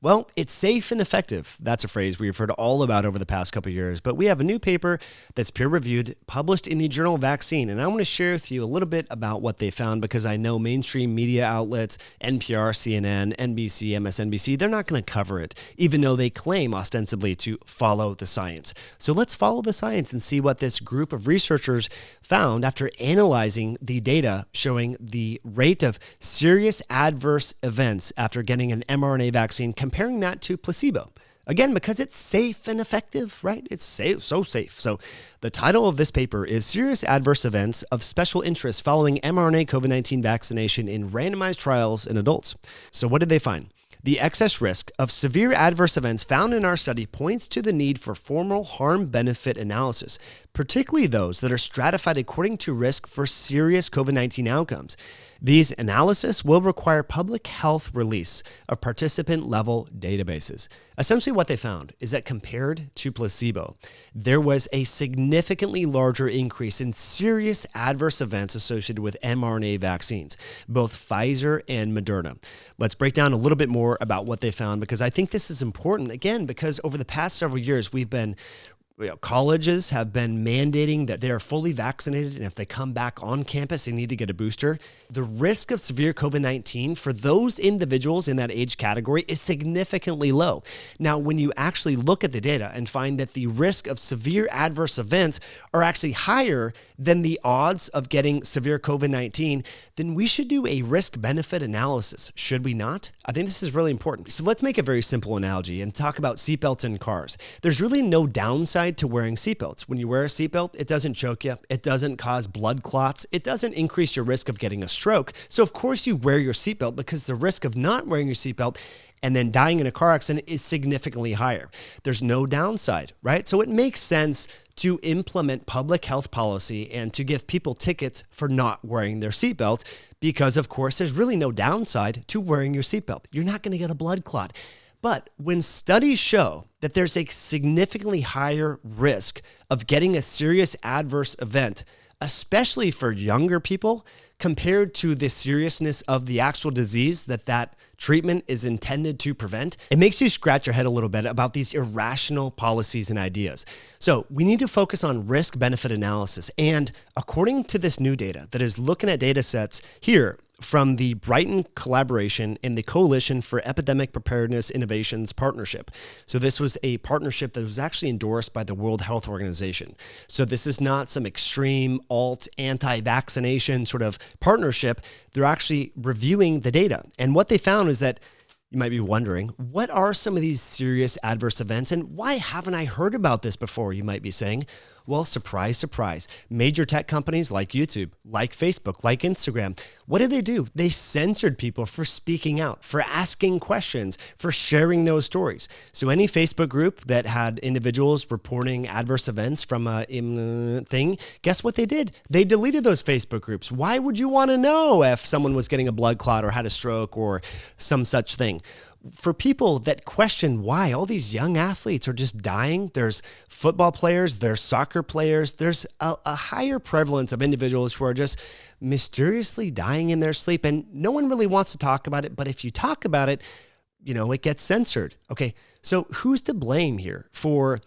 Well, it's safe and effective. That's a phrase we've heard all about over the past couple of years, but we have a new paper that's peer-reviewed, published in the Journal of Vaccine, and I want to share with you a little bit about what they found because I know mainstream media outlets, NPR, CNN, NBC, MSNBC, they're not going to cover it, even though they claim ostensibly to follow the science. So let's follow the science and see what this group of researchers found after analyzing the data showing the rate of serious adverse events after getting an mRNA vaccine, comparing that to placebo. Again, because it's safe and effective, right? It's safe, so safe. So the title of this paper is Serious Adverse Events of Special Interest Following mRNA COVID-19 Vaccination in Randomized Trials in Adults. So what did they find? The excess risk of severe adverse events found in our study points to the need for formal harm-benefit analysis, particularly those that are stratified according to risk for serious COVID-19 outcomes. These analyses will require public health release of participant-level databases. Essentially what they found is that compared to placebo, there was a significantly larger increase in serious adverse events associated with mRNA vaccines, both Pfizer and Moderna. Let's break down a little bit more about what they found because I think this is important, again, because over the past several years, colleges have been mandating that they are fully vaccinated, and if they come back on campus, they need to get a booster. The risk of severe COVID-19 for those individuals in that age category is significantly low. Now, when you actually look at the data and find that the risk of severe adverse events are actually higher than the odds of getting severe COVID-19, then we should do a risk-benefit analysis, should we not? I think this is really important. So let's make a very simple analogy and talk about seatbelts in cars. There's really no downside to wearing seatbelts. When you wear a seatbelt, it doesn't choke you, it doesn't cause blood clots, it doesn't increase your risk of getting a stroke. So of course you wear your seatbelt because the risk of not wearing your seatbelt and then dying in a car accident is significantly higher. There's no downside, right? So it makes sense to implement public health policy and to give people tickets for not wearing their seatbelt because, of course, there's really no downside to wearing your seatbelt. You're not going to get a blood clot. But when studies show that there's a significantly higher risk of getting a serious adverse event, especially for younger people, compared to the seriousness of the actual disease that treatment is intended to prevent, it makes you scratch your head a little bit about these irrational policies and ideas. So we need to focus on risk-benefit analysis. And according to this new data that is looking at data sets here from the Brighton Collaboration and the Coalition for Epidemic Preparedness Innovations Partnership. So this was a partnership that was actually endorsed by the World Health Organization. So this is not some extreme anti-vaccination sort of partnership. They're actually reviewing the data. And what they found is that you might be wondering, what are some of these serious adverse events and why haven't I heard about this before, you might be saying? Well, surprise, surprise. Major tech companies like YouTube, like Facebook, like Instagram, what did they do? They censored people for speaking out, for asking questions, for sharing those stories. So any Facebook group that had individuals reporting adverse events from a thing, guess what they did? They deleted those Facebook groups. Why would you want to know if someone was getting a blood clot or had a stroke or some such thing? For people that question why all these young athletes are just dying, there's football players, there's soccer players, there's a higher prevalence of individuals who are just mysteriously dying in their sleep, and no one really wants to talk about it, but if you talk about it, it gets censored. Okay, so who's to blame here for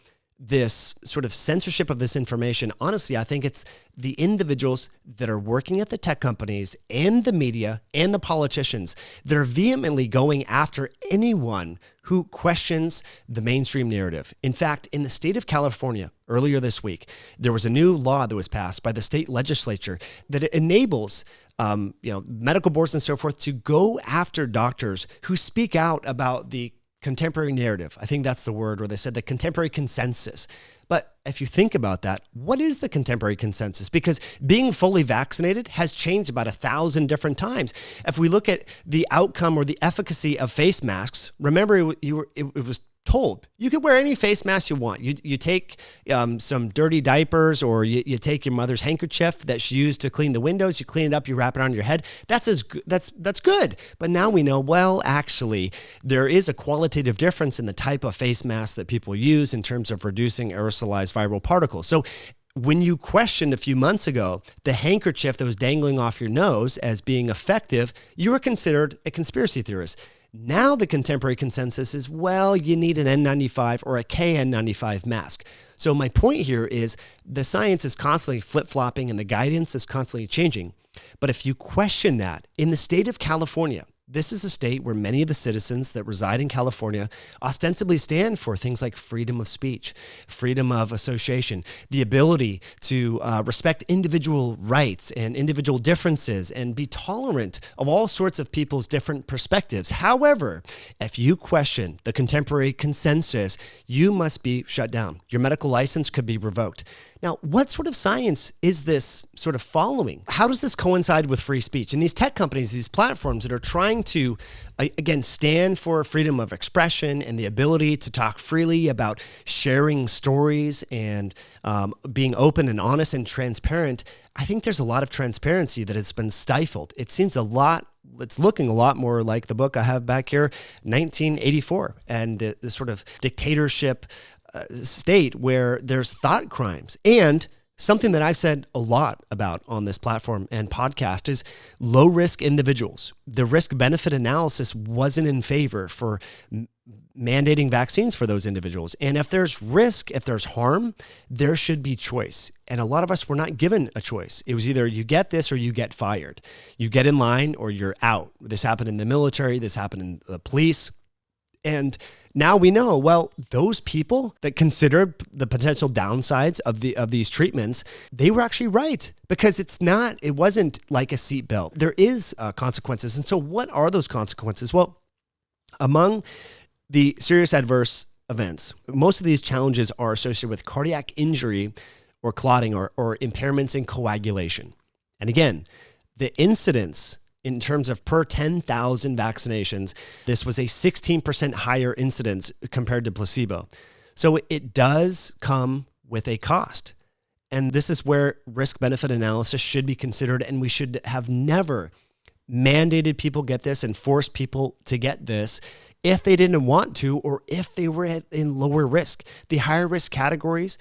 this sort of censorship of this information? Honestly, I think it's the individuals that are working at the tech companies and the media and the politicians that are vehemently going after anyone who questions the mainstream narrative. In fact, in the state of California, earlier this week, there was a new law that was passed by the state legislature that enables medical boards and so forth to go after doctors who speak out about the contemporary narrative. I think that's the word, where they said the contemporary consensus. But if you think about that, what is the contemporary consensus? Because being fully vaccinated has changed about 1,000 different times. If we look at the outcome or the efficacy of face masks, remember it was told you could wear any face mask you want. You take some dirty diapers, or you take your mother's handkerchief that she used to clean the windows, you clean it up, you wrap it on your head. That's good. But now we know, well, actually, there is a qualitative difference in the type of face mask that people use in terms of reducing aerosolized viral particles. So when you questioned a few months ago the handkerchief that was dangling off your nose as being effective, you were considered a conspiracy theorist. Now the contemporary consensus is, well, you need an N95 or a KN95 mask. So my point here is the science is constantly flip-flopping and the guidance is constantly changing. But if you question that, in the state of California, this is a state where many of the citizens that reside in California ostensibly stand for things like freedom of speech, freedom of association, the ability to respect individual rights and individual differences and be tolerant of all sorts of people's different perspectives. However, if you question the contemporary consensus, you must be shut down. Your medical license could be revoked. Now, what sort of science is this sort of following? How does this coincide with free speech? And these tech companies, these platforms that are trying to, again, stand for freedom of expression and the ability to talk freely about sharing stories and being open and honest and transparent, I think there's a lot of transparency that has been stifled. It seems it's looking a lot more like the book I have back here, 1984, and the sort of dictatorship state where there's thought crimes. And something that I've said a lot about on this platform and podcast is low risk individuals. The risk benefit analysis wasn't in favor for mandating vaccines for those individuals. And if there's risk, if there's harm, there should be choice. And a lot of us were not given a choice. It was either you get this or you get fired. You get in line or you're out. This happened in the military. This happened in the police. And now we know, well, those people that considered the potential downsides of these treatments, they were actually right, because it wasn't like a seatbelt. There is consequences. And so what are those consequences? Well, among the serious adverse events, most of these challenges are associated with cardiac injury or clotting or impairments in coagulation. And again, the incidence in terms of per 10,000 vaccinations, this was a 16% higher incidence compared to placebo. So it does come with a cost. And this is where risk-benefit analysis should be considered, and we should have never mandated people get this and forced people to get this if they didn't want to or if they were in lower risk. The higher risk categories,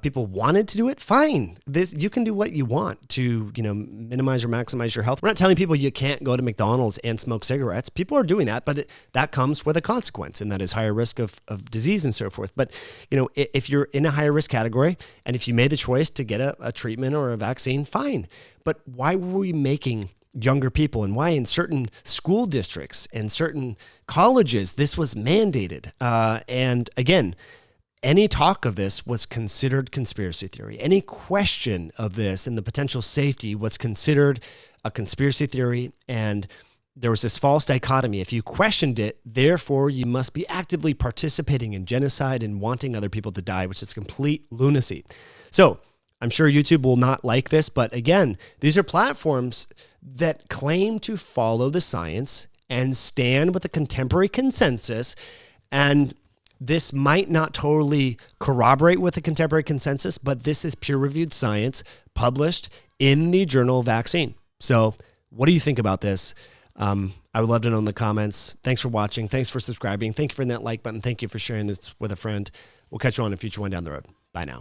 people wanted to do it, fine. You can do what you want to minimize or maximize your health. We're not telling people you can't go to McDonald's and smoke cigarettes. People are doing that, but that comes with a consequence, and that is higher risk of disease and so forth. But if you're in a higher risk category and if you made the choice to get a treatment or a vaccine, fine. But why were we making younger people, and why in certain school districts and certain colleges this was mandated? And again, any talk of this was considered conspiracy theory. Any question of this and the potential safety was considered a conspiracy theory, and there was this false dichotomy. If you questioned it, therefore you must be actively participating in genocide and wanting other people to die, which is complete lunacy. So I'm sure YouTube will not like this, but again, these are platforms that claim to follow the science and stand with the contemporary consensus. And this might not totally corroborate with the contemporary consensus, but this is peer-reviewed science published in the journal Vaccine. So what do you think about this? I would love to know in the comments. Thanks for watching. Thanks for subscribing. Thank you for that like button. Thank you for sharing this with a friend. We'll catch you on a future one down the road. Bye now.